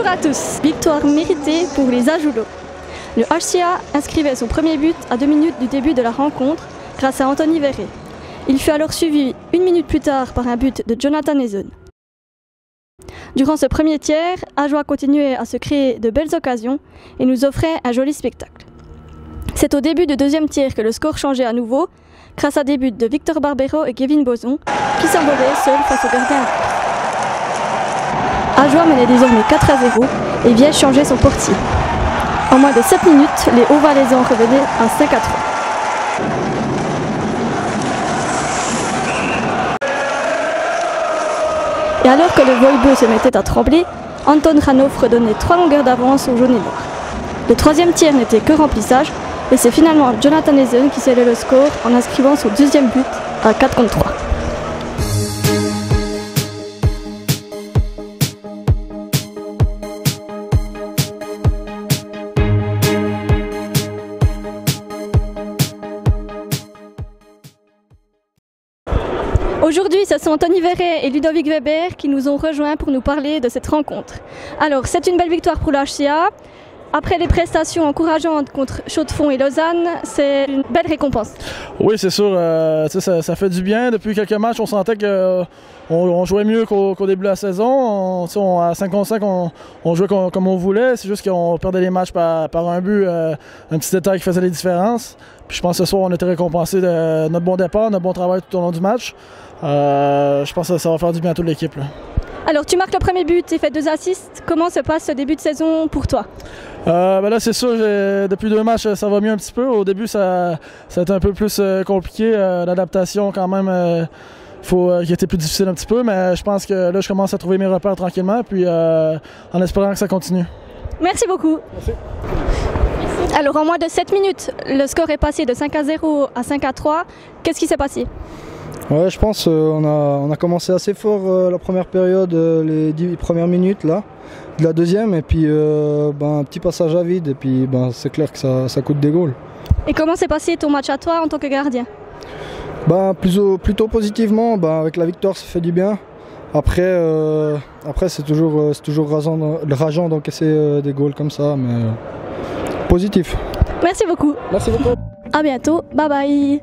Bonjour à tous. Victoire méritée pour les Ajoulots. Le HCA inscrivait son premier but à 2 minutes du début de la rencontre grâce à Anthony Verret. Il fut alors suivi 1 minute plus tard par un but de Jonathan Ezen. Durant ce premier tiers, Ajoie continuait à se créer de belles occasions et nous offrait un joli spectacle. C'est au début du deuxième tiers que le score changeait à nouveau, grâce à des buts de Victor Barbero et Kevin Boson, qui s'envolaient seuls face au gardien. Ajoie menait désormais 4-0 et Viège changeait son portier. En moins de 7 minutes, les Hauts-Valaisans revenaient à 5-3. Et alors que le vol bleu se mettait à trembler, Anton Ranoff redonnait 3 longueurs d'avance aux jaunes et noirs. Le troisième tiers n'était que remplissage, et c'est finalement Jonathan Ezen qui scellait le score en inscrivant son deuxième but à 4-3. Aujourd'hui, ce sont Anthony Verret et Ludovic Weber qui nous ont rejoints pour nous parler de cette rencontre. Alors, c'est une belle victoire pour l'HCA. Après les prestations encourageantes contre Chaux-de-Fonds et Lausanne, c'est une belle récompense. Oui, c'est sûr. Ça fait du bien. Depuis quelques matchs, on sentait qu'on jouait mieux qu'au début de la saison. À 5-5, on jouait comme on voulait. C'est juste qu'on perdait les matchs par un but, un petit détail qui faisait les différences. Puis je pense que ce soir, on a été récompensé de notre bon départ, notre bon travail tout au long du match. Je pense que ça va faire du bien à toute l'équipe. Alors, tu marques le premier but et fais 2 assists. Comment se passe ce début de saison pour toi? Là, c'est sûr, depuis 2 matchs, ça va mieux un petit peu. Au début, ça a été un peu plus compliqué. L'adaptation, quand même, qui était plus difficile un petit peu. Mais je pense que là, je commence à trouver mes repères tranquillement. Puis, en espérant que ça continue. Merci beaucoup. Merci. Alors, en moins de 7 minutes, le score est passé de 5-0 à 5-3. Qu'est-ce qui s'est passé? Ouais, je pense on a commencé assez fort la première période, les 10 premières minutes là, de la deuxième, et puis un petit passage à vide, et puis c'est clair que ça coûte des goals. Et comment s'est passé ton match à toi en tant que gardien? Plutôt positivement, avec la victoire ça fait du bien. Après c'est toujours rageant d'encaisser des goals comme ça, mais positif. Merci beaucoup. Merci beaucoup. À bientôt, bye bye.